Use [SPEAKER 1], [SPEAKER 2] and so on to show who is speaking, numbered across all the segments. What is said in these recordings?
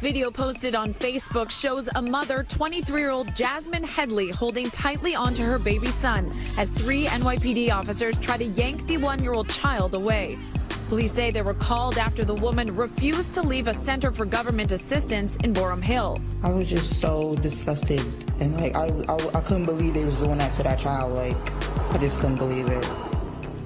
[SPEAKER 1] Video posted on Facebook shows a mother, 23-year-old Jasmine Headley, holding tightly onto her baby son as 3 NYPD officers try to yank the 1-year-old child away. Police say they were called after the woman refused to leave a Center for Government Assistance in Borum Hill.
[SPEAKER 2] I was just so disgusted, and like I couldn't believe they was doing that to that child. Like, I just couldn't believe it.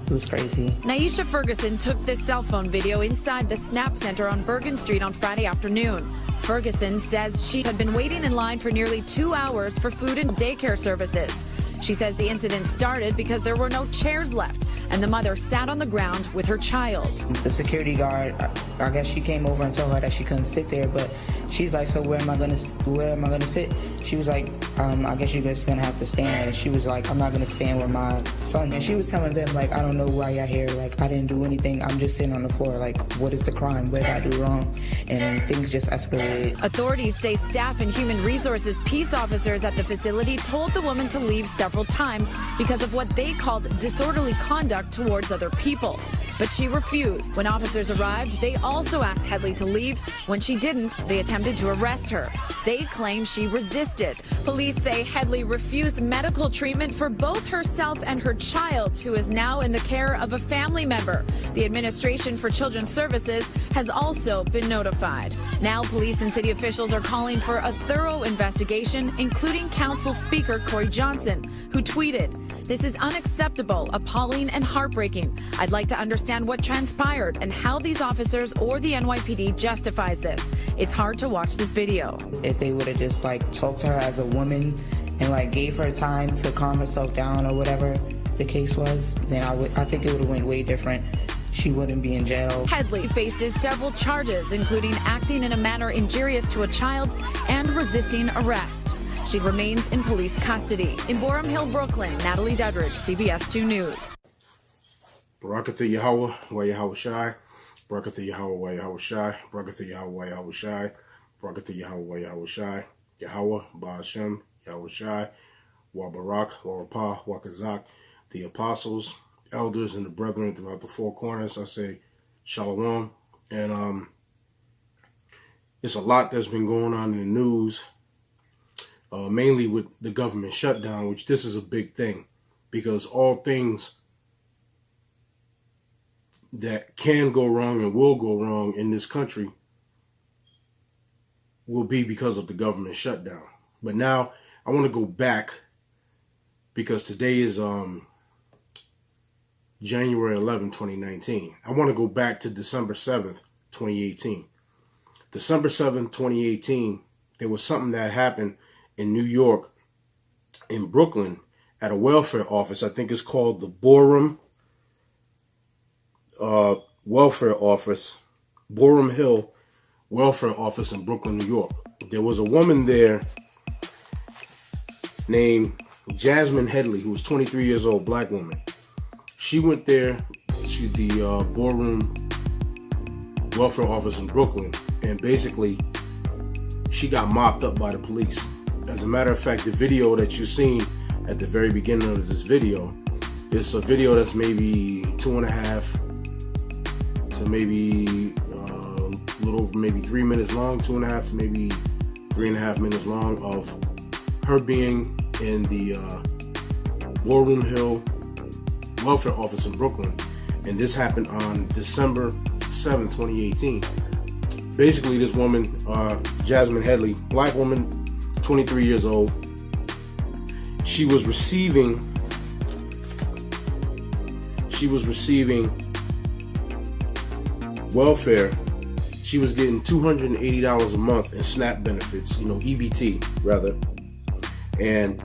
[SPEAKER 2] It was crazy.
[SPEAKER 1] Naisha Ferguson took this cell phone video inside the SNAP Center on Bergen Street on Friday afternoon. Ferguson says she had been waiting in line for nearly 2 hours for food and daycare services. She says the incident started because there were no chairs left, and the mother sat on the ground with her child.
[SPEAKER 2] The security guard, I guess she came over and told her that she couldn't sit there, but she's like, so where am I gonna sit? She was like, I guess you're just gonna have to stand. And she was like, I'm not gonna stand with my son. And she was telling them, like, I don't know why you're here. Like, I didn't do anything. I'm just sitting on the floor. Like, what is the crime? What did I do wrong? And things just escalated.
[SPEAKER 1] Authorities say staff and human resources peace officers at the facility told the woman to leave several times because of what they called disorderly conduct towards other people. But she refused. When officers arrived, they also asked Headley to leave. When she didn't, they attempted to arrest her. They claim she resisted. Police say Headley refused medical treatment for both herself and her child, who is now in the care of a family member. The Administration for Children's Services has also been notified. Now, police and city officials are calling for a thorough investigation, including Council Speaker Corey Johnson, who tweeted, "This is unacceptable, appalling, and heartbreaking. I'd like to understand what transpired and how these officers or the NYPD justifies this. It's hard to watch this video."
[SPEAKER 2] If they would have just like talked to her as a woman and like gave her time to calm herself down or whatever the case was, then I think it would have went way different. She wouldn't be in jail.
[SPEAKER 1] Headley faces several charges, including acting in a manner injurious to a child and resisting arrest. She remains in police custody. In Borum Hill, Brooklyn, Natalie Dudridge, CBS 2 News.
[SPEAKER 3] Barakatha Yahweh, wa Yahweh Shai. Barakatha Yahweh, wa Yahweh Shai. Barakatha Yahweh, wa Yahweh Shai. Barakatha Yahweh, wa Yahweh Shai. Yahweh, Ba'ashem, Yahweh Shai. Wa Barak, Wa Rapah, Wa Kazak. The apostles, elders, and the brethren throughout the 4 corners, I say Shalom. And it's a lot that's been going on in the news. Mainly with the government shutdown, which this is a big thing, because all things that can go wrong and will go wrong in this country will be because of the government shutdown. But now I want to go back, because today is January 11, 2019. I want to go back to December 7th, 2018. December 7th, 2018, there was something that happened in New York, in Brooklyn, at a welfare office. I think it's called the Borum Welfare Office, Borum Hill Welfare Office in Brooklyn, New York. There was a woman there named Jasmine Headley, who was 23 years old, black woman. She went there to the Borum Welfare Office in Brooklyn, and basically she got mopped up by the police. As a matter of fact, the video that you've seen at the very beginning of this video is a video that's maybe 2.5 to maybe a little over maybe 3 minutes long, 2.5 to maybe 3.5 minutes long, of her being in the Borum Hill Welfare Office in Brooklyn. And this happened on December 7, 2018. Basically, this woman, Jasmine Headley, black woman, 23 years old, she was receiving welfare. She was getting $280 a month in SNAP benefits, EBT rather, and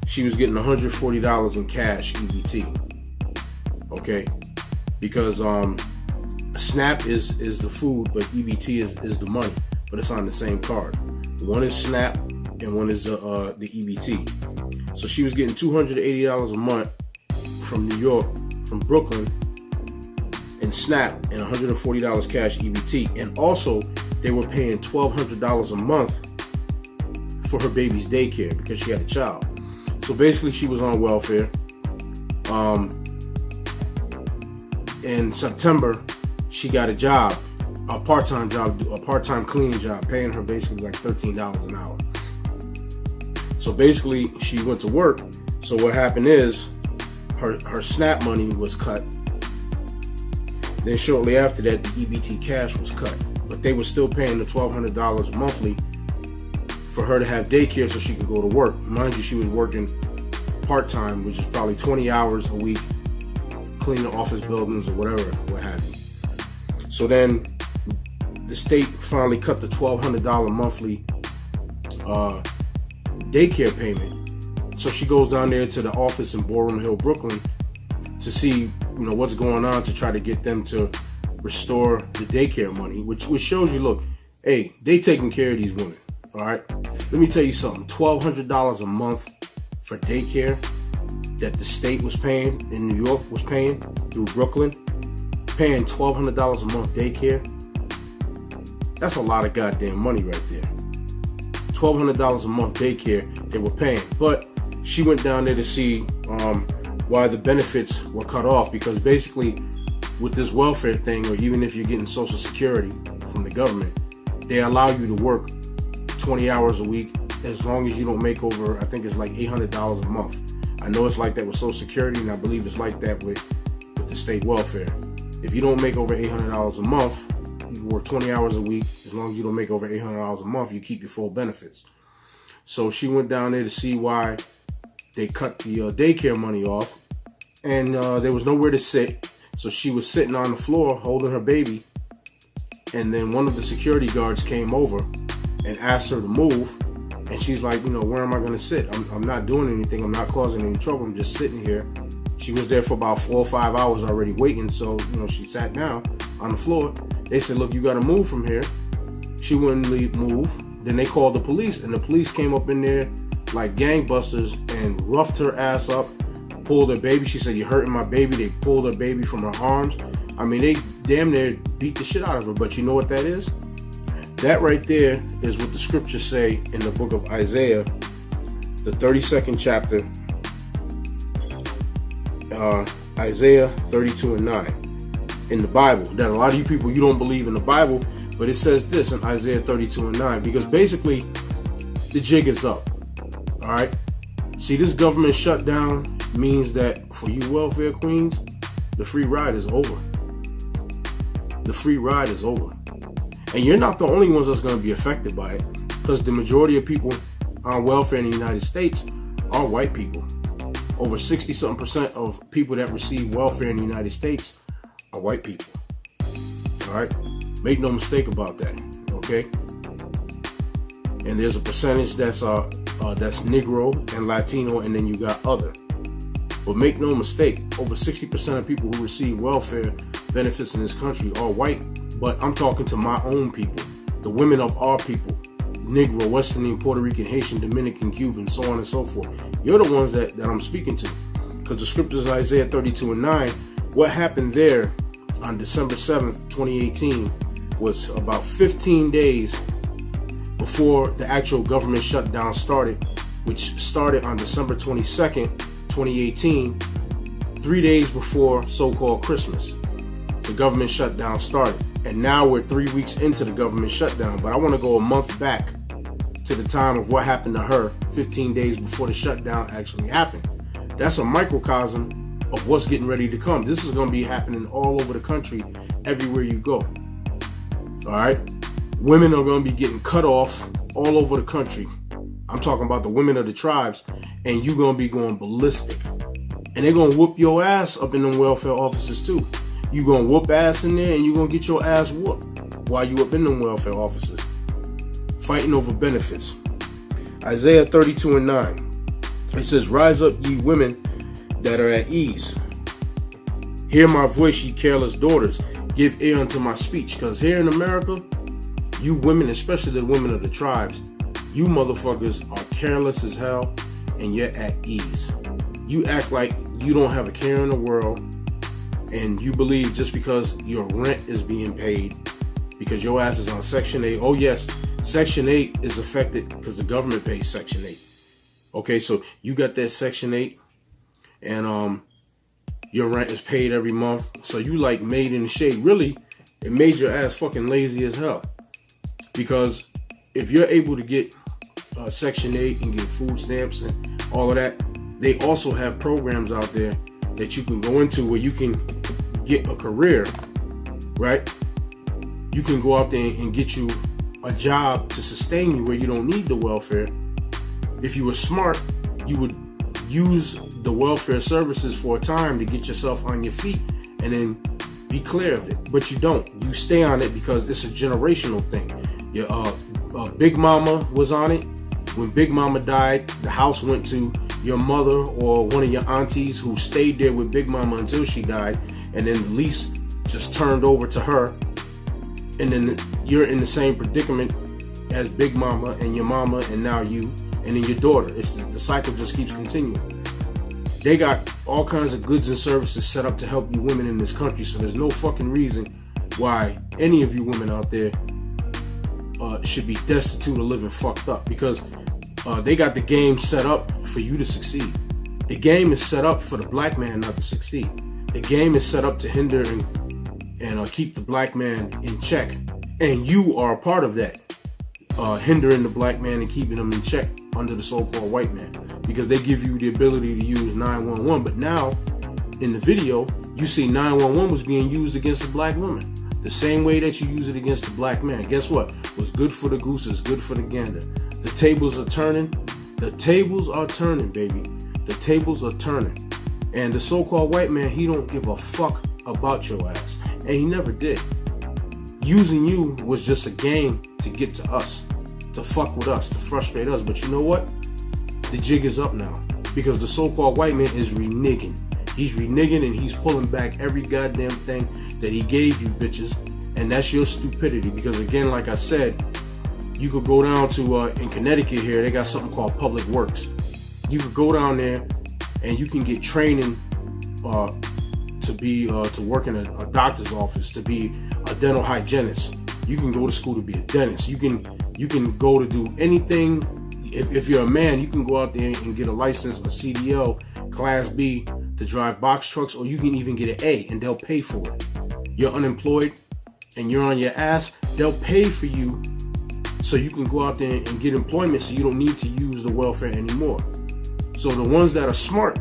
[SPEAKER 3] she was getting $140 in cash EBT. Okay, because SNAP is the food, but EBT is the money, but it's on the same card. One is SNAP and one is the EBT. So she was getting $280 a month from New York, from Brooklyn, in SNAP, and $140 cash EBT. And also, they were paying $1,200 a month for her baby's daycare because she had a child. So basically, she was on welfare. In September, she got a job a part-time job, a part-time cleaning job, paying her basically like $13 an hour. So basically, she went to work. So what happened is, her SNAP money was cut. Then shortly after that, the EBT cash was cut. But they were still paying the $1,200 monthly for her to have daycare so she could go to work. Mind you, she was working part-time, which is probably 20 hours a week, cleaning office buildings or whatever, what have you. So then the state finally cut the $1,200 monthly daycare payment. So she goes down there to the office in Boerum Hill, Brooklyn, to see, what's going on, to try to get them to restore the daycare money, which shows you, look, hey, they taking care of these women. All right. Let me tell you something. $1,200 a month for daycare that the state was paying, in New York was paying through Brooklyn, paying $1,200 a month daycare. That's a lot of goddamn money right there. $1,200 a month daycare they were paying. But she went down there to see why the benefits were cut off, because basically with this welfare thing, or even if you're getting Social Security from the government, they allow you to work 20 hours a week as long as you don't make over, I think it's like $800 a month. I know it's like that with Social Security, and I believe it's like that with the state welfare. If you don't make over $800 a month, you can work 20 hours a week. As long as you don't make over $800 a month, you keep your full benefits. So she went down there to see why they cut the daycare money off, and there was nowhere to sit. So she was sitting on the floor holding her baby, and then one of the security guards came over and asked her to move, and she's like, where am I going to sit? I'm not doing anything. I'm not causing any trouble. I'm just sitting here. She was there for about 4 or 5 hours already waiting, so she sat down on the floor. They said, look, you got to move from here. She wouldn't move. Then they called the police, and the police came up in there like gangbusters and roughed her ass up, pulled her baby. She said, you're hurting my baby. They pulled her baby from her arms. I mean, they damn near beat the shit out of her. But you know what that is? That right there is what the scriptures say in the book of Isaiah, the 32nd chapter, Isaiah 32 and 9 in the Bible. That a lot of you people, you don't believe in the Bible, but it says this in Isaiah 32 and 9, because basically the jig is up. All right. See, this government shutdown means that for you welfare queens, the free ride is over. The free ride is over. And you're not the only ones that's going to be affected by it, because the majority of people on welfare in the United States are white people. Over 60-something% of people that receive welfare in the United States are white people. All right? Make no mistake about that, okay? And there's a percentage that's Negro and Latino, and then you got other. But make no mistake, over 60% of people who receive welfare benefits in this country are white. But I'm talking to my own people, the women of our people, Negro, West Indian, Puerto Rican, Haitian, Dominican, Cuban, so on and so forth. You're the ones that I'm speaking to. Because the scriptures, Isaiah 32 and 9, what happened there on December 7th, 2018, was about 15 days before the actual government shutdown started, which started on December 22nd, 2018, 3 days before so-called Christmas. The government shutdown started. And now we're 3 weeks into the government shutdown. But I want to go a month back to the time of what happened to her 15 days before the shutdown actually happened. That's a microcosm of what's getting ready to come. This is going to be happening all over the country, everywhere you go. All right? Women are going to be getting cut off all over the country. I'm talking about the women of the tribes. And you're going to be going ballistic. And they're going to whoop your ass up in them welfare offices too. You're going to whoop ass in there, and you're going to get your ass whooped while you up in them welfare offices, fighting over benefits. Isaiah 32 and 9. It says, rise up, ye women that are at ease. Hear my voice, ye careless daughters. Give ear unto my speech. Because here in America, you women, especially the women of the tribes, you motherfuckers are careless as hell, and you're at ease. You act like you don't have a care in the world, and you believe just because your rent is being paid, because your ass is on Section 8. Oh yes, Section 8 is affected because the government pays Section 8. Okay, so you got that Section 8, and your rent is paid every month. So you like made in the shade. Really, It made your ass fucking lazy as hell. Because if you're able to get Section 8 and get food stamps and all of that, they also have programs out there that you can go into where you can get a career, right? You can go out there and get you a job to sustain you where you don't need the welfare. If you were smart, you would use the welfare services for a time to get yourself on your feet and then be clear of it. But you don't. You stay on it because it's a generational thing. Your Big Mama was on it. When Big Mama died, the house went to your mother or one of your aunties who stayed there with Big Mama until she died, and then the lease just turned over to her, and then you're in the same predicament as Big Mama and your mama and now you and then your daughter. The cycle just keeps continuing. They got all kinds of goods and services set up to help you women in this country, so there's no fucking reason why any of you women out there should be destitute or living fucked up, because they got the game set up for you to succeed. The game is set up for the black man not to succeed. The game is set up to hinder and keep the black man in check. And you are a part of that, hindering the black man and keeping him in check under the so-called white man, because they give you the ability to use 911. But now, in the video, you see 911 was being used against the black woman. The same way that you use it against the black man. Guess what? What's good for the goose is good for the gander. The tables are turning. The tables are turning, baby. The tables are turning. And the so-called white man, he don't give a fuck about your ass. And he never did. Using you was just a game to get to us, to fuck with us, to frustrate us. But you know what? The jig is up now, because the so-called white man is reneging. He's reneging and he's pulling back every goddamn thing that he gave you bitches. And that's your stupidity, because again, like I said, you could go down to, in Connecticut here, they got something called Public Works. You could go down there and you can get training to work in a doctor's office, to be a dental hygienist. You can go to school to be a dentist. You can go to do anything. If you're a man, you can go out there and get a license, a CDL, Class B, to drive box trucks, or you can even get an A and they'll pay for it. You're unemployed and you're on your ass, they'll pay for you so you can go out there and get employment, so you don't need to use the welfare anymore. So the ones that are smart,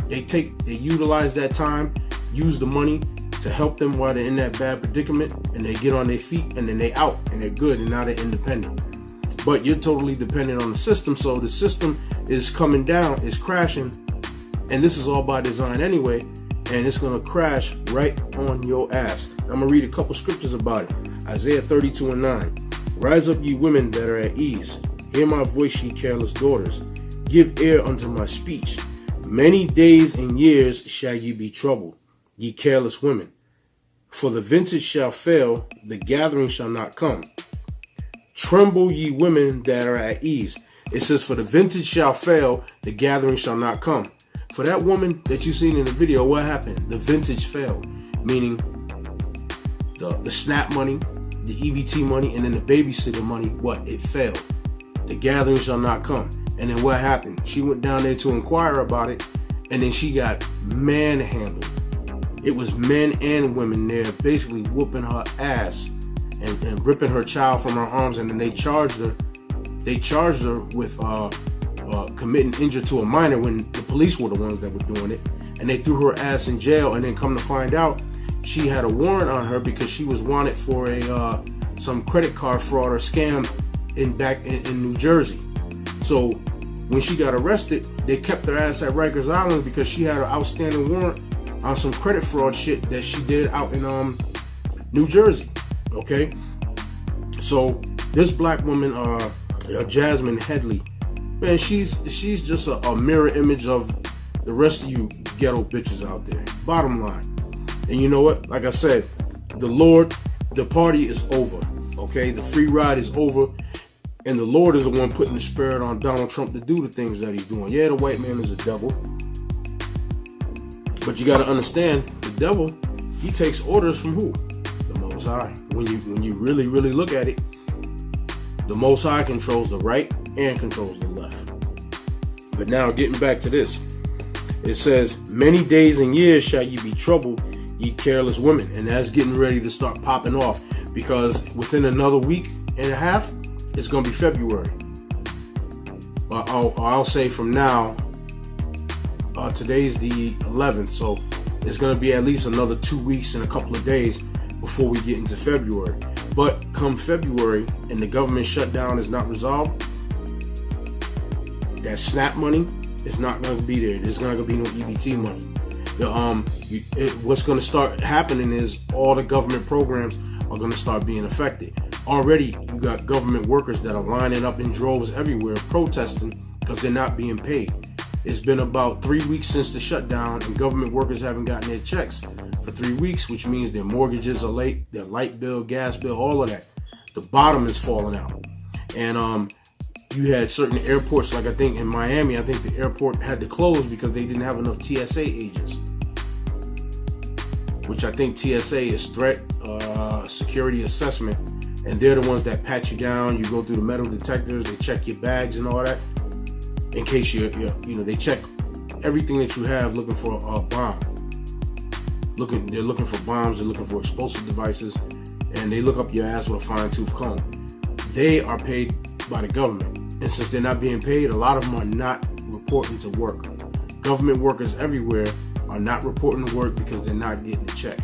[SPEAKER 3] they utilize that time, use the money to help them while they're in that bad predicament, and they get on their feet and then they out and they're good and now they're independent. But you're totally dependent on the system, so the system is coming down, is crashing, and this is all by design anyway, and it's gonna crash right on your ass. I'm gonna read a couple scriptures about it. Isaiah 32:9. Rise up, ye women that are at ease. Hear my voice, ye careless daughters. Give ear unto my speech. Many days and years shall ye be troubled, ye careless women. For the vintage shall fail, the gathering shall not come. Tremble, ye women that are at ease. It says, for the vintage shall fail, the gathering shall not come. For that woman that you seen in the video, what happened? The vintage failed, meaning the SNAP money, the EBT money, and then the babysitter money, what? It failed. The gathering shall not come. And then what happened? She went down there to inquire about it, and then she got manhandled. It was men and women there basically whooping her ass and ripping her child from her arms, and then they charged her with committing injury to a minor when the police were the ones that were doing it, and they threw her ass in jail. And then come to find out, she had a warrant on her because she was wanted for some credit card fraud or scam in New Jersey. So when she got arrested, they kept her ass at Rikers Island because she had an outstanding warrant on some credit fraud shit that she did out in New Jersey. Okay, so this black woman, Jasmine Headley, man, she's just a mirror image of the rest of you ghetto bitches out there. Bottom line. And you know what? Like I said, the party is over. Okay, the free ride is over. And the Lord is the one putting the spirit on Donald Trump to do the things that he's doing. Yeah, the white man is a devil. But you got to understand, the devil, he takes orders from who? The Most High. When you really, really look at it, the Most High controls the right and controls the left. But now, getting back to this. It says, many days and years shall ye be troubled, ye careless women. And that's getting ready to start popping off, because within another week and a half, it's going to be February. I'll say from now, today's the 11th, so it's going to be at least another 2 weeks and a couple of days before we get into February. But come February and the government shutdown is not resolved, that SNAP money is not going to be there. There's not going to be no EBT money. What's going to start happening is all the government programs are going to start being affected. Already, you got government workers that are lining up in droves everywhere protesting because they're not being paid. It's been about 3 weeks since the shutdown, and government workers haven't gotten their checks for 3 weeks, which means their mortgages are late, their light bill, gas bill, all of that. The bottom is falling out. And you had certain airports, like I think in Miami, I think the airport had to close because they didn't have enough TSA agents. Which I think TSA is threat security assessment, and they're the ones that pat you down. You go through the metal detectors, they check your bags and all that, in case they check everything that you have, looking for a bomb. They're looking for bombs, they're looking for explosive devices, and they look up your ass with a fine-tooth comb. They are paid by the government, and since they're not being paid, a lot of them are not reporting to work. Government workers everywhere are not reporting to work because they're not getting a check.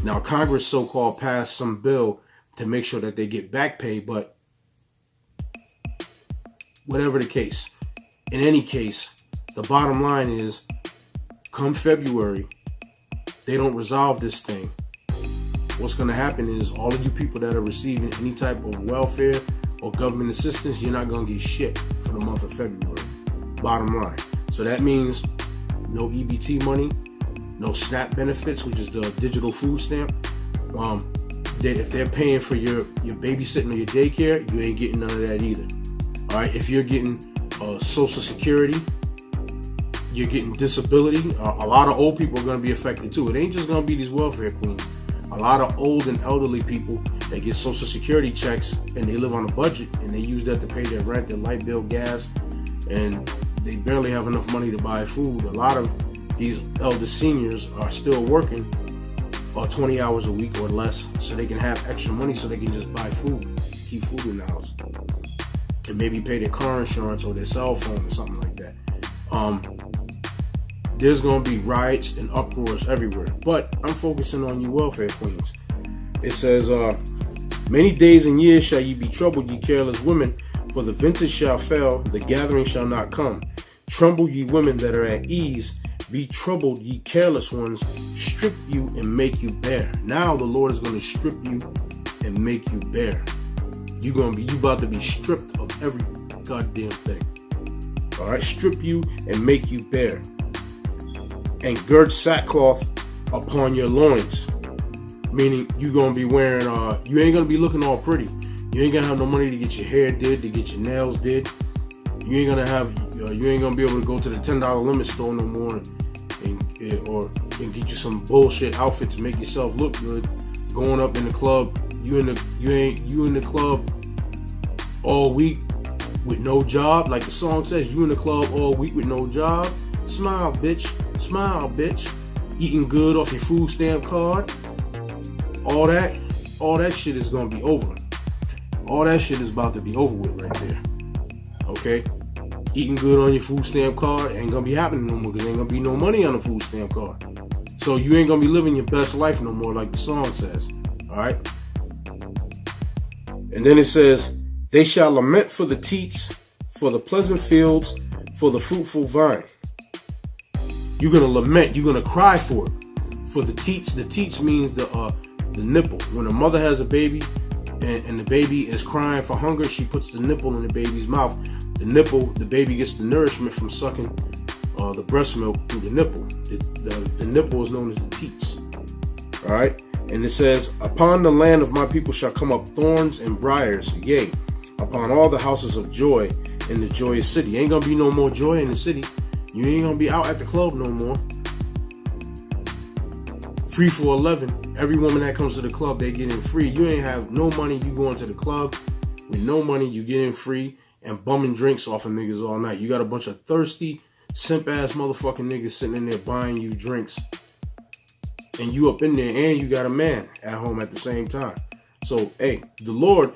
[SPEAKER 3] Now, Congress so-called passed some bill to make sure that they get back pay, but whatever the case, in any case, the bottom line is, come February, they don't resolve this thing. What's going to happen is all of you people that are receiving any type of welfare or government assistance, you're not going to get shit for the month of February. Bottom line. So that means no EBT money, no SNAP benefits, which is the digital food stamp. If they're paying for your babysitting or your daycare, you ain't getting none of that either. All right, if you're getting Social Security, you're getting disability. A lot of old people are going to be affected too. It ain't just going to be these welfare queens. A lot of old and elderly people that get Social Security checks and they live on a budget and they use that to pay their rent, their light bill, gas, and they barely have enough money to buy food. A lot of these elder seniors are still working 20 hours a week or less so they can have extra money so they can just buy food, keep food in the house, and maybe pay their car insurance or their cell phone or something like that. There's going to be riots and uproars everywhere, but I'm focusing on you welfare queens. It says, many days and years shall ye be troubled, ye careless women, for the vintage shall fail, the gathering shall not come. Tremble, ye women that are at ease, be troubled, ye careless ones, strip you and make you bare. Now the Lord is going to strip you and make you bare. You about to be stripped of every goddamn thing. All right, strip you and make you bare. And gird sackcloth upon your loins. Meaning you're going to be wearing, you ain't going to be looking all pretty. You ain't going to have no money to get your hair did, to get your nails did. You ain't going to have, you ain't going to be able to go to the $10 limit store no more and get you some bullshit outfit to make yourself look good. Going up in the club, you in the club all week with no job. Like the song says, you in the club all week with no job. Smile, bitch. Smile, bitch. Eating good off your food stamp card. All that shit is gonna be over. All that shit is about to be over with right there. Okay? Eating good on your food stamp card ain't gonna be happening no more because ain't gonna be no money on the food stamp card. So you ain't gonna be living your best life no more like the song says. Alright? And then it says, they shall lament for the teats, for the pleasant fields, for the fruitful vine. You're gonna lament, you're gonna cry for it. For the teats. The teats means the nipple. When a mother has a baby and the baby is crying for hunger, she puts the nipple in the baby's mouth. The nipple, the baby gets the nourishment from sucking the breast milk through the nipple. The nipple is known as the teats. All right? And it says, upon the land of my people shall come up thorns and briars, yea, upon all the houses of joy in the joyous city. Ain't gonna be no more joy in the city. You ain't gonna be out at the club no more. Free for 11. Every woman that comes to the club, they get in free. You ain't have no money. You going to the club with no money. You get in free and bumming drinks off of niggas all night. You got a bunch of thirsty, simp ass motherfucking niggas sitting in there buying you drinks and you up in there, and you got a man at home at the same time. So, hey, the Lord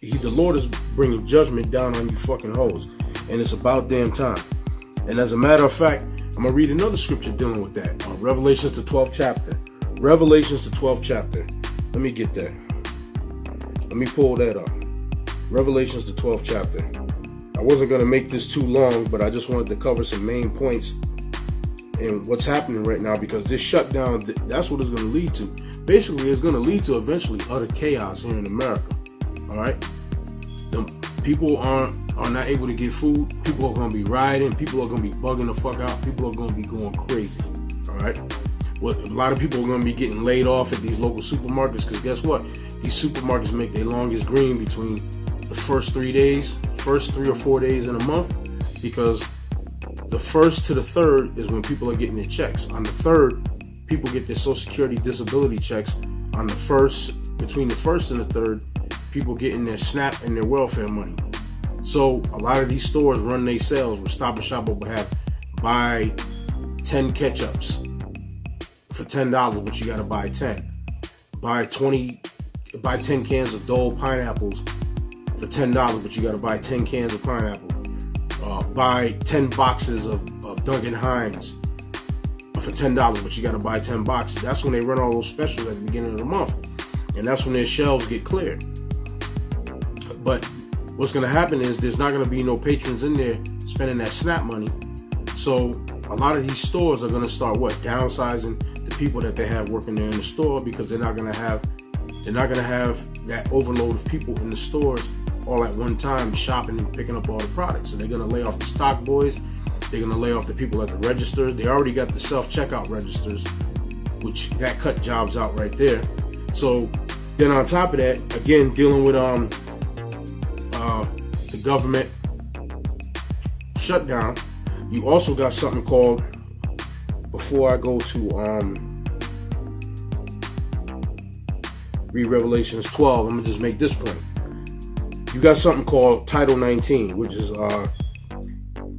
[SPEAKER 3] is bringing judgment down on you fucking hoes, and it's about damn time. And as a matter of fact, I'm gonna read another scripture dealing with that. Revelations the 12th chapter. Revelations the 12th chapter. Let me get that. Let me pull that up. Revelations the 12th chapter. I wasn't gonna make this too long, but I just wanted to cover some main points and what's happening right now, because this shutdown, that's what it's gonna lead to. Basically, it's gonna lead to eventually utter chaos here in America. All right, the people are not able to get food. People are gonna be rioting. People are gonna be bugging the fuck out. People are gonna be going crazy. All right, a lot of people are gonna be getting laid off at these local supermarkets, because guess what? These supermarkets make their longest green between the first 3 or 4 days in a month, because the 1st to the 3rd is when people are getting their checks. On the 3rd, people get their Social Security disability checks. On the 1st, between the 1st and the 3rd, people getting their SNAP and their welfare money. So a lot of these stores run their sales where Stop and Shop will have buy 10 ketchups for $10, but you gotta buy 10. Buy 10 cans of Dole pineapples for $10, but you gotta buy 10 cans of pineapple. Buy 10 boxes of Duncan Hines for $10, but you gotta buy 10 boxes. That's when they run all those specials at the beginning of the month, and that's when their shelves get cleared. But what's gonna happen is there's not gonna be no patrons in there spending that SNAP money. So a lot of these stores are gonna start downsizing the people that they have working there in the store, because they're not gonna have that overload of people in the stores all at one time shopping and picking up all the products. So they're gonna lay off the stock boys. They're gonna lay off the people at the registers. They already got the self-checkout registers, which that cut jobs out right there. So then on top of that, again, dealing with the government shutdown, you also got something called, before I go to read Revelations 12, I'm gonna just make this point. You got something called Title 19, which is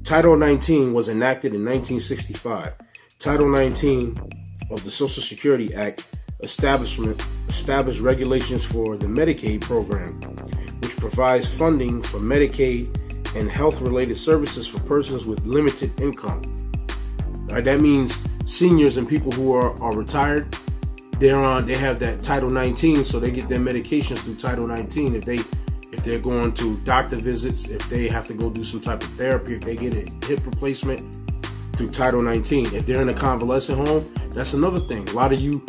[SPEAKER 3] Title 19 was enacted in 1965. Title 19 of the Social Security Act established regulations for the Medicaid program, which provides funding for Medicaid and health-related services for persons with limited income. Right, that means seniors and people who are retired, they have that Title 19, so they get their medications through Title 19. If they're going to doctor visits, if they have to go do some type of therapy, if they get a hip replacement, through Title 19. If they're in a convalescent home, that's another thing. A lot of you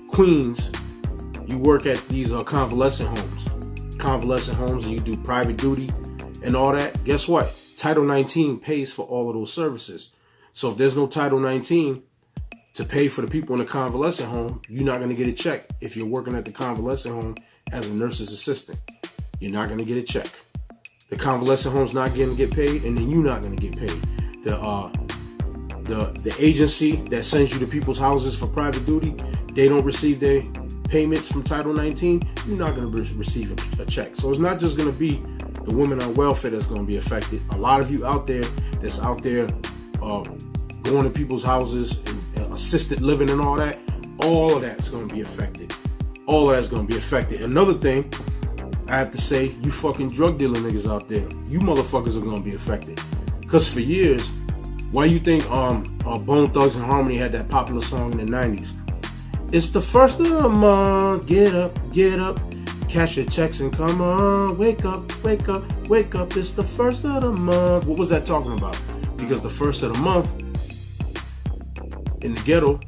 [SPEAKER 3] queens, you work at these convalescent homes, and you do private duty and all that. Guess what? Title 19 pays for all of those services. So if there's no Title 19 to pay for the people in the convalescent home, you're not going to get a check. If you're working at the convalescent home as a nurse's assistant, you're not going to get a check. The convalescent home's not going to get paid, and then you're not going to get paid. The agency that sends you to people's houses for private duty, they don't receive their payments from Title 19. You're not going to receive a check. So it's not just going to be the women on welfare that's going to be affected. A lot of you out there that's out there going to people's houses and assisted living and all of that's going to be affected. All of that's going to be affected. Another thing I have to say, you fucking drug dealer niggas out there, you motherfuckers are going to be affected. Because for years, why you think Bone Thugs and Harmony had that popular song in the 90s? It's the first of the month, get up, cash your checks and come on, wake up, it's the first of the month. What was that talking about? Because the first of the month, in the ghetto,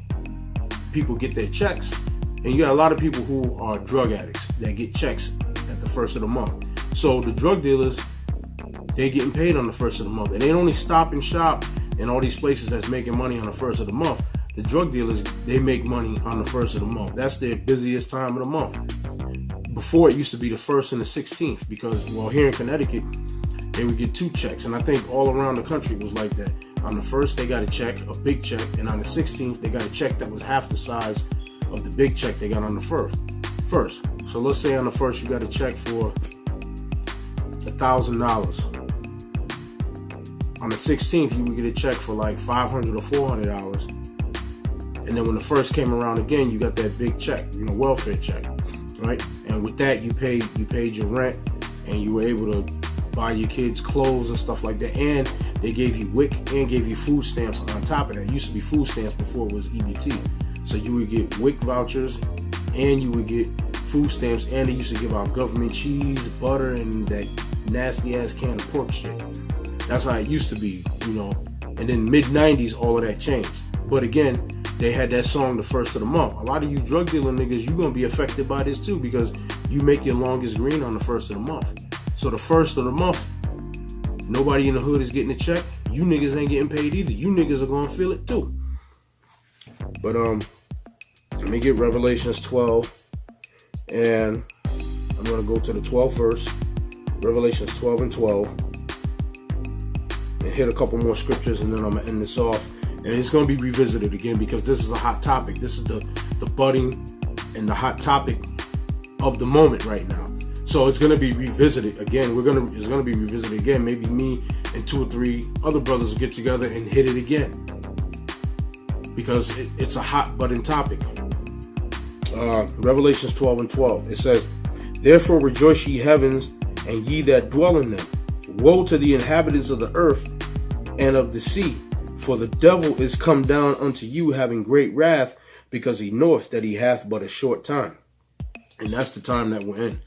[SPEAKER 3] people get their checks, and you got a lot of people who are drug addicts that get checks at the first of the month. So the drug dealers, they getting paid on the first of the month, and they only Stop and Shop in all these places that's making money on the first of the month. The drug dealers, they make money on the first of the month. That's their busiest time of the month. Before, it used to be the 1st and the 16th, because, well, here in Connecticut, they would get 2 checks, and I think all around the country it was like that. On the 1st, they got a check, a big check, and on the 16th, they got a check that was half the size of the big check they got on the first. So let's say on the 1st, you got a check for $1,000. On the 16th, you would get a check for like $500 or $400. And then when the first came around again, you got that big check, welfare check, right? And with that, you paid your rent, and you were able to buy your kids clothes and stuff like that. And they gave you WIC and gave you food stamps on top of that. It used to be food stamps before it was EBT. So you would get WIC vouchers, and you would get food stamps, and they used to give out government cheese, butter, and that nasty ass can of pork shit. That's how it used to be, And then mid-90s, all of that changed. But again, they had that song, the first of the month. A lot of you drug dealing niggas, you're going to be affected by this too, because you make your longest green on the first of the month. So the first of the month, nobody in the hood is getting a check. You niggas ain't getting paid either. You niggas are going to feel it too. But let me get Revelations 12. And I'm going to go to the 12th verse. Revelations 12 and 12. And hit a couple more scriptures, and then I'm going to end this off. And it's going to be revisited again, because this is a hot topic. This is the budding and the hot topic of the moment right now. So it's going to be revisited again. It's going to be revisited again. Maybe me and 2 or 3 other brothers will get together and hit it again, because it's a hot budding topic. Revelations 12 and 12. It says, "Therefore rejoice, ye heavens, and ye that dwell in them. Woe to the inhabitants of the earth and of the sea, for the devil is come down unto you, having great wrath, because he knoweth that he hath but a short time." And that's the time that we're in.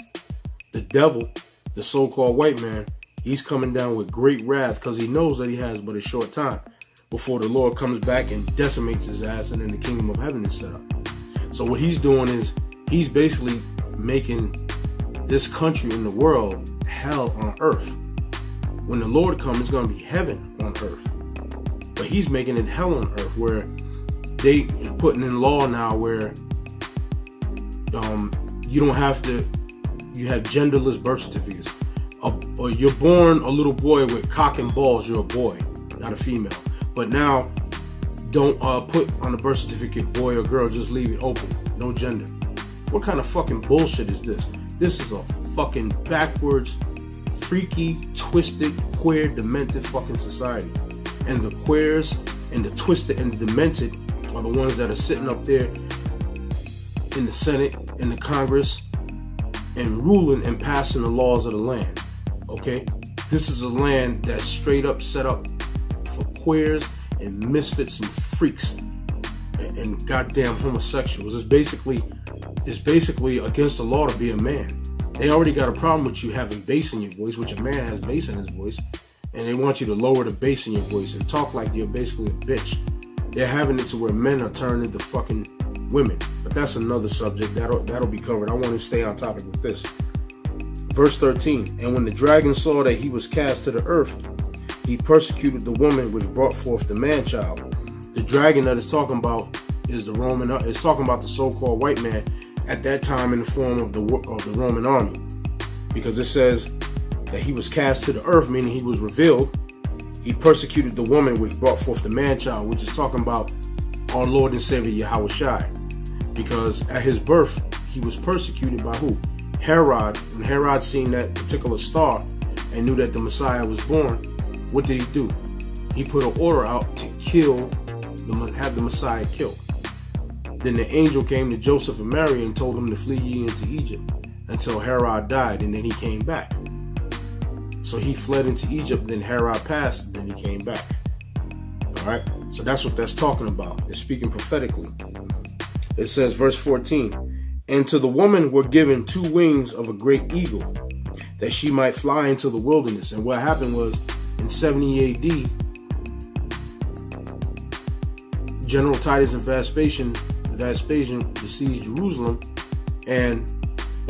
[SPEAKER 3] The devil, the so-called white man, he's coming down with great wrath, because he knows that he has but a short time before the Lord comes back and decimates his ass, and then the kingdom of heaven is set up. So what he's doing is he's basically making this country in the world hell on earth. When the Lord comes, it's going to be heaven on earth. But he's making it hell on earth, where they putting in law now where you don't have to, you have genderless birth certificates. Or you're born a little boy with cock and balls, you're a boy, not a female. But now, don't put on the birth certificate boy or girl, just leave it open, no gender. What kind of fucking bullshit is this? This is a fucking backwards, freaky, twisted, queer, demented fucking society. And the queers and the twisted and the demented are the ones that are sitting up there in the Senate, in the Congress, and ruling and passing the laws of the land. Okay? This is a land that's straight up set up for queers and misfits and freaks and goddamn homosexuals. It's basically against the law to be a man. They already got a problem with you having bass in your voice, which a man has bass in his voice, and they want you to lower the bass in your voice and talk like you're basically a bitch. They're having it to where men are turning into fucking women. But that's another subject. That'll be covered. I want to stay on topic with this. Verse 13, "And when the dragon saw that he was cast to the earth, he persecuted the woman which brought forth the man-child." The dragon that it's talking about is the Roman. It's talking about the so-called white man at that time in the form of the Roman army, because it says that he was cast to the earth, meaning he was revealed. He persecuted the woman which brought forth the man-child, which is talking about our Lord and Savior Yahweh Shai, because at his birth he was persecuted by who? Herod. When Herod seen that particular star and knew that the Messiah was born, what did he do? He put an order out to have the Messiah killed. Then the angel came to Joseph and Mary and told them to flee ye into Egypt until Herod died, and then he came back. So he fled into Egypt, then Herod passed, then he came back. Alright? So that's what that's talking about. It's speaking prophetically. It says, verse 14, "And to the woman were given 2 wings of a great eagle, that she might fly into the wilderness." And what happened was, in 70 AD, General Titus and Vespasian besieged Jerusalem, and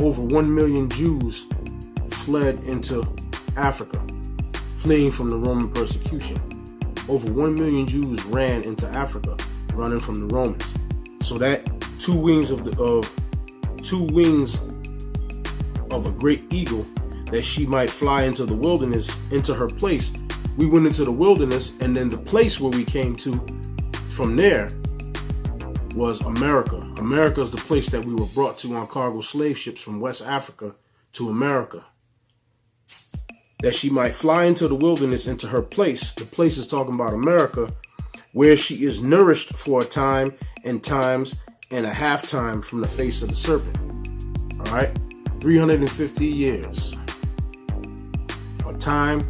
[SPEAKER 3] over 1 million Jews fled into Africa, fleeing from the Roman persecution. Over 1 million Jews ran into Africa, running from the Romans. So that 2 wings of a great eagle, that she might fly into the wilderness, into her place. We went into the wilderness, and then the place where we came to from there was America. America is the place that we were brought to on cargo slave ships from West Africa to America. That she might fly into the wilderness, into her place. The place is talking about America. where she is nourished for a time and times and a half time from the face of the serpent. All right, 350 years. A time,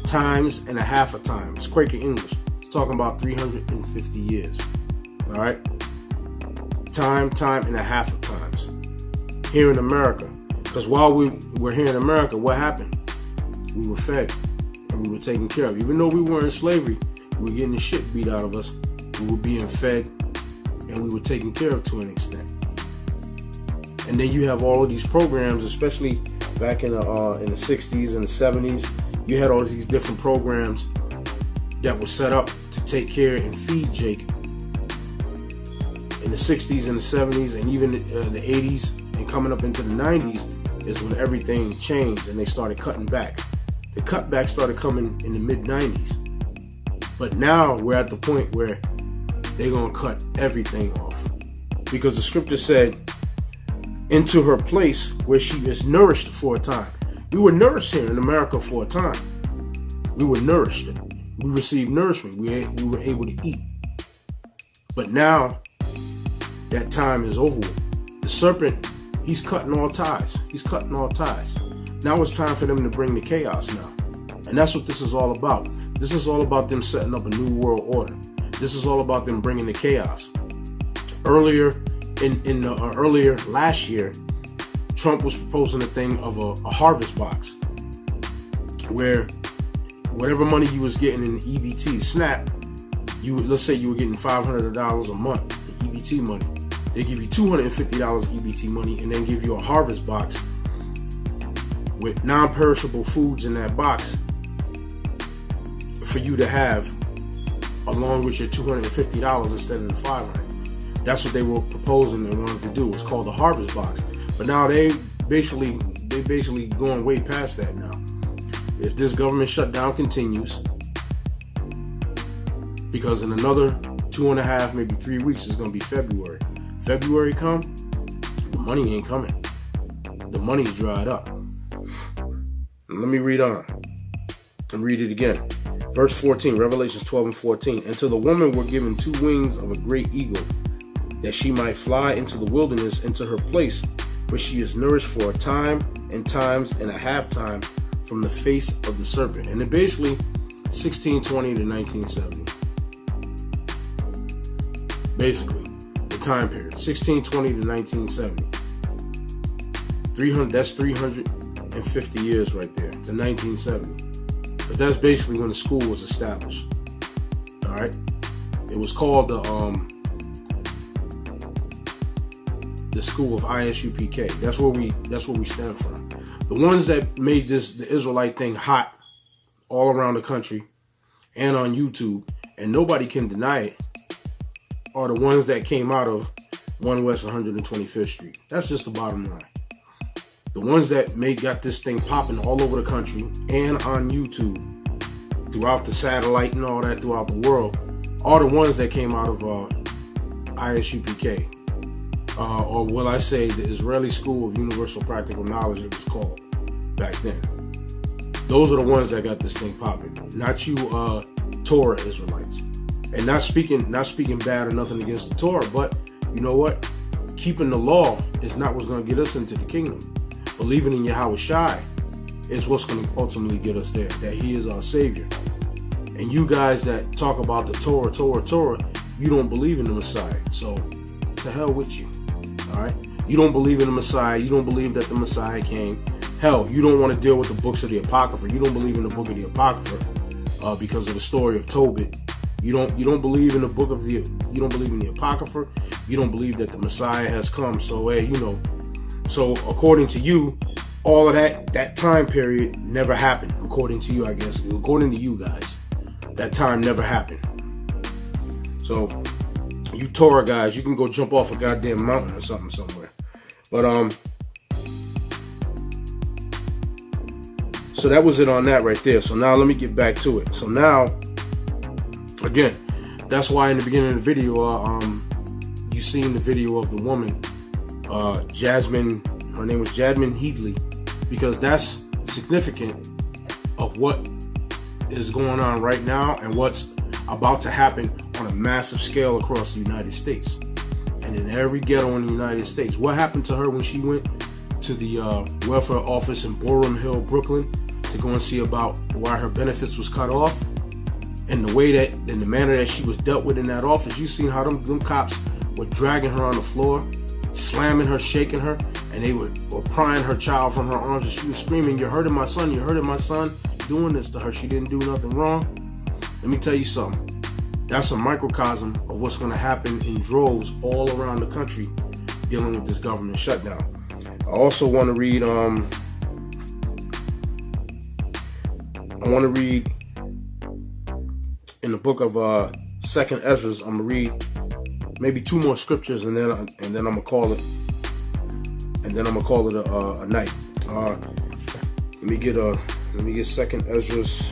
[SPEAKER 3] times, and a half a time. It's Quaker English. It's talking about 350 years. All right, time, and a half of times. Here in America, because while we were here in America, what happened? We were fed and we were taken care of. Even though we were in slavery, we were getting the shit beat out of us. We were being fed and we were taken care of to an extent. And then you have all of these programs, especially back in the 60s and the 70s. You had all these different programs that were set up to take care and feed Jake. In the 60s and the 70s and even the 80s and coming up into the 90s is when everything changed and they started cutting back. The cutback started coming in the mid-90s. But now we're at the point where they're going to cut everything off. Because the scripture said, into her place where she is nourished for a time. We were nourished here in America for a time. We were nourished. We received nourishment. We were able to eat. But now, that time is over with. The serpent, he's cutting all ties. He's cutting all ties. Now it's time for them to bring the chaos now. And that's what this is all about. This is all about them setting up a new world order. This is all about them bringing the chaos. Earlier last year, Trump was proposing a thing of a harvest box where whatever money you was getting in EBT, SNAP, let's say you were getting $500 a month in EBT money. They give you $250 EBT money and then give you a harvest box with non-perishable foods in that box for you to have along with your $250 instead of the $500. That's what they were proposing and wanted to do. It's called the harvest box. But now they basically going way past that now. If this government shutdown continues, because in another 2.5, maybe 3 weeks is going to be February. February come, the money ain't coming. The money's dried up. Let me read on and read it again. Verse 14, Revelations 12 and 14. And to the woman were given 2 wings of a great eagle, that she might fly into the wilderness, into her place where she is nourished for a time and times and a half time from the face of the serpent. And then basically 1620 to 1970. Basically, the time period, 1620 to 1970. 300, that's 350 years right there, to 1970. But that's basically when the school was established. All right, it was called the school of ISUPK. That's where we stand from. The ones that made the Israelite thing hot all around the country and on YouTube, and nobody can deny it, are the ones that came out of 1 West 125th Street. That's just the bottom line. The ones that got this thing popping all over the country and on YouTube, throughout the satellite and all that throughout the world, are the ones that came out of ISUPK. Or will I say the Israeli School of Universal Practical Knowledge, it was called back then. Those are the ones that got this thing popping, not you Torah Israelites. And not speaking bad or nothing against the Torah, but you know what? Keeping the law is not what's going to get us into the kingdom. Believing in Yahweh Shai is what's going to ultimately get us there, that he is our savior. And you guys that talk about the Torah, you don't believe in the Messiah. So to hell with you. All right, you don't believe in the Messiah. You don't believe that the Messiah came. Hell, you don't want to deal with the books of the Apocrypha. You don't believe in the book of the Apocrypha because of the story of Tobit. You don't believe in the book of you don't believe in the Apocrypha. You don't believe that the Messiah has come. So hey, so according to you, all of that time period never happened. According to you, I guess. According to you guys, that time never happened. So you Torah guys, you can go jump off a goddamn mountain or something somewhere. But so that was it on that right there. So now let me get back to it. So now, again, that's why in the beginning of the video, you seen the video of the woman, Jasmine. Her name was Jasmine Headley, because that's significant of what is going on right now and what's about to happen on a massive scale across the United States. And in every ghetto in the United States. What happened to her when she went to the welfare office in Boerum Hill, Brooklyn, to go and see about why her benefits was cut off? And the way that, in the manner that she was dealt with in that office, you seen how them cops were dragging her on the floor, slamming her, shaking her, and they were prying her child from her arms, and she was screaming, "You're hurting my son, you're hurting my son," doing this to her. She didn't do nothing wrong. Let me tell you something. That's a microcosm of what's going to happen in droves all around the country dealing with this government shutdown. I also want to read, in the book of 2nd Ezra. I'm gonna read maybe 2 more scriptures, and then I'm gonna call it, a night. Let me get 2nd Ezra's.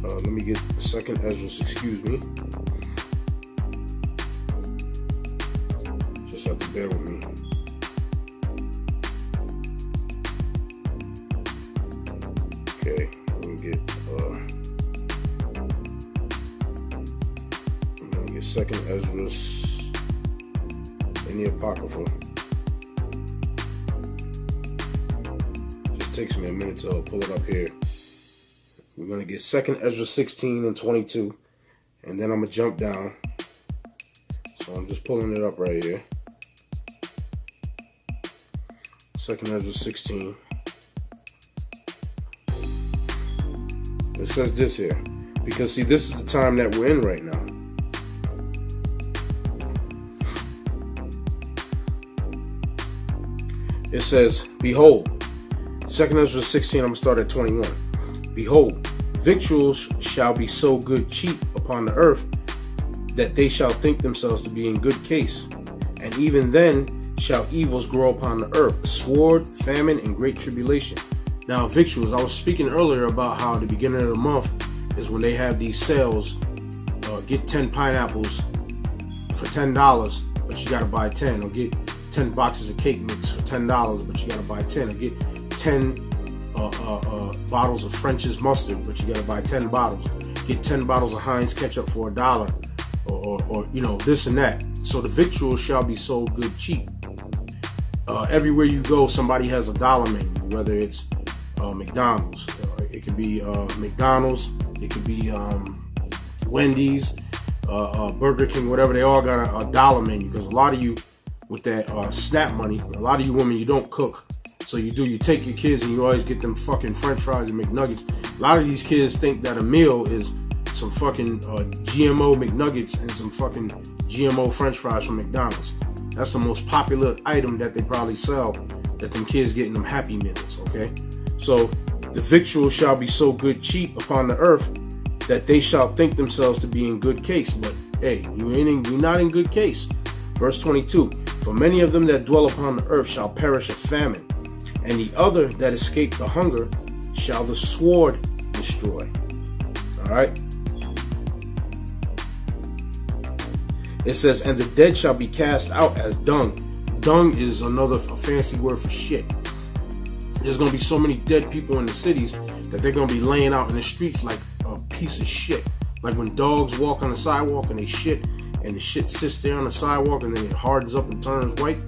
[SPEAKER 3] Let me get 2nd Ezra's. Excuse me. Just have to bear with me. Okay, let me get 2nd Ezra's in the Apocrypha. Just takes me a minute to pull it up here. We're going to get 2nd Ezra 16 and 22, and then I'm going to jump down. So I'm just pulling it up right here. 2nd Ezra 16. It says this here, because see, this is the time that we're in right now. It says, behold, 2nd Ezra 16, I'm going to start at 21. Behold, victuals shall be so good cheap upon the earth, that they shall think themselves to be in good case. And even then shall evils grow upon the earth, sword, famine, and great tribulation. Now, victuals, I was speaking earlier about how the beginning of the month is when they have these sales. Get 10 pineapples for $10, but you got to buy 10. Or get 10 boxes of cake mix for $10, but you got to buy 10. Or get 10 bottles of French's mustard, but you got to buy 10 bottles. Get 10 bottles of Heinz ketchup for $1, or you know, this and that. So the victuals shall be sold good cheap. Everywhere you go, somebody has a dollar menu, whether it's McDonald's, it could be McDonald's, it could be Wendy's, Burger King, whatever. They all got a dollar menu, because a lot of you with that SNAP money, a lot of you women, you don't cook. So you take your kids and you always get them fucking French fries and McNuggets. A lot of these kids think that a meal is some fucking GMO McNuggets and some fucking GMO French fries from McDonald's. That's the most popular item that they probably sell, that them kids get in them Happy Meals, okay? So the victuals shall be so good cheap upon the earth, that they shall think themselves to be in good case. But hey, you're not in good case. Verse 22, for many of them that dwell upon the earth shall perish of famine, and the other that escape the hunger shall the sword destroy. All right. It says, and the dead shall be cast out as dung. Dung is a fancy word for shit. There's going to be so many dead people in the cities that they're going to be laying out in the streets like a piece of shit. Like when dogs walk on the sidewalk and they shit, and the shit sits there on the sidewalk and then it hardens up and turns white.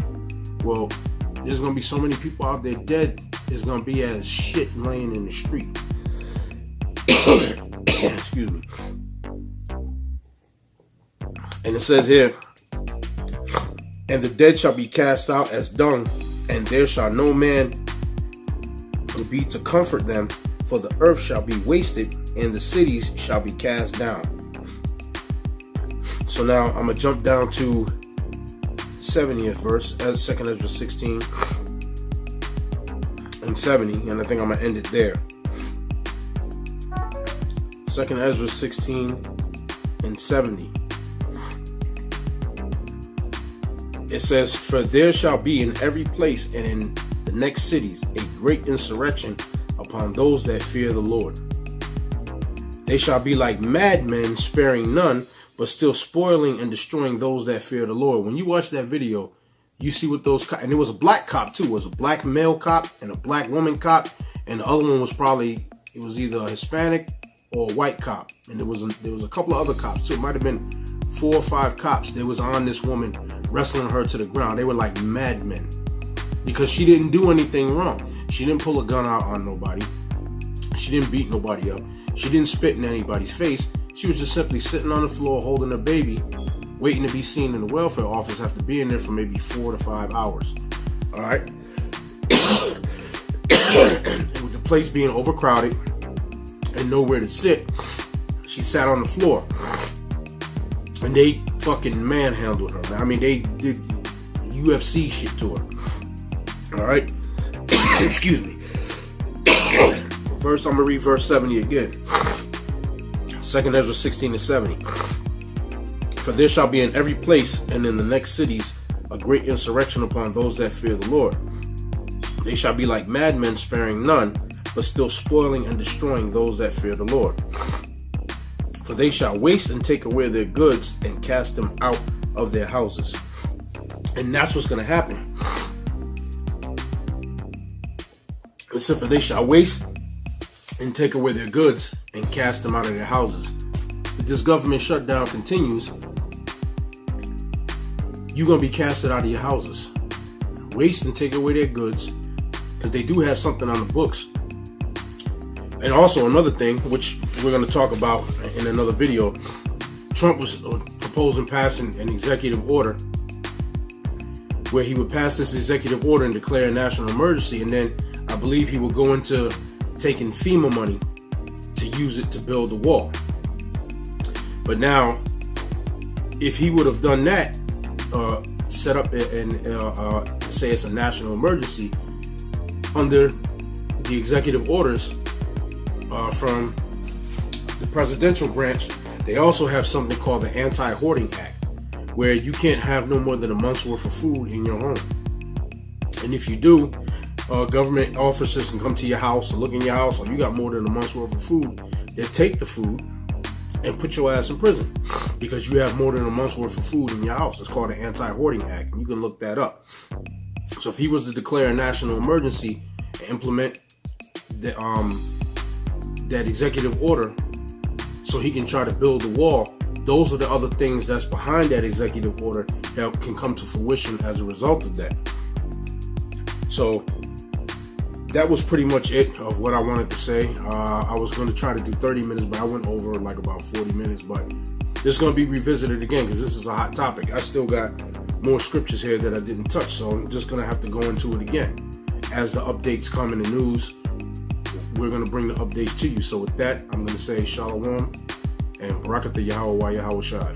[SPEAKER 3] Well, there's going to be so many people out there dead, it's going to be as shit laying in the street. Excuse me. And it says here, and the dead shall be cast out as dung, and there shall no man be to comfort them, for the earth shall be wasted, and the cities shall be cast down. So now I'm going to jump down to 70th verse, 2nd Ezra 16 and 70, and I think I'm going to end it there. 2nd Ezra 16 and 70. It says, for there shall be in every place and in the next cities a great insurrection upon those that fear the Lord. They shall be like madmen, sparing none, but still spoiling and destroying those that fear the Lord. When you watch that video, you see what those cops, and it was a black cop too. It was a black male cop and a black woman cop, and the other one was probably It was either a Hispanic or a white cop, and there was a couple of other cops too. It might have been 4 or 5 cops. They was on this woman, wrestling her to the ground. They were like madmen because she didn't do anything wrong. She didn't pull a gun out on nobody. She didn't beat nobody up. She didn't spit in anybody's face. She was just simply sitting on the floor holding a baby, waiting to be seen in the welfare office after being there for maybe 4 to 5 hours. All right. And with the place being overcrowded and nowhere to sit, she sat on the floor. And they fucking manhandled her, man. I mean, they did UFC shit to her. All right. Excuse me. First, I'm going to read verse 70 again. 2nd Ezra 16 and 70. For there shall be in every place and in the next cities a great insurrection upon those that fear the Lord. They shall be like madmen, sparing none, but still spoiling and destroying those that fear the Lord. For they shall waste and take away their goods and cast them out of their houses. And that's what's going to happen. It said, for they shall waste and take away their goods and cast them out of their houses. If this government shutdown continues, you're going to be casted out of your houses. Waste and take away their goods, because they do have something on the books. And also another thing, which we're going to talk about in another video, Trump was proposing passing an executive order where he would pass this executive order and declare a national emergency, and then I believe he would go into taking FEMA money to use it to build the wall. But now, if he would have done that, set up and say it's a national emergency, under the executive orders from the presidential branch, they also have something called the Anti-Hoarding Act, where you can't have no more than a month's worth of food in your home. And if you do, government officers can come to your house or look in your house, or you got more than a month's worth of food, they'll take the food and put your ass in prison because you have more than a month's worth of food in your house. It's called the Anti-Hoarding Act, and you can look that up. So if he was to declare a national emergency and implement that executive order so he can try to build the wall, those are the other things that's behind that executive order that can come to fruition as a result of that. So that was pretty much it of what I wanted to say. I was going to try to do 30 minutes, but I went over like about 40 minutes. But this is going to be revisited again because this is a hot topic. I still got more scriptures here that I didn't touch, so I'm just going to have to go into it again. As the updates come in the news, we're going to bring the updates to you. So with that, I'm going to say Shalom and Barakatah Yahweh Yahweh Shai.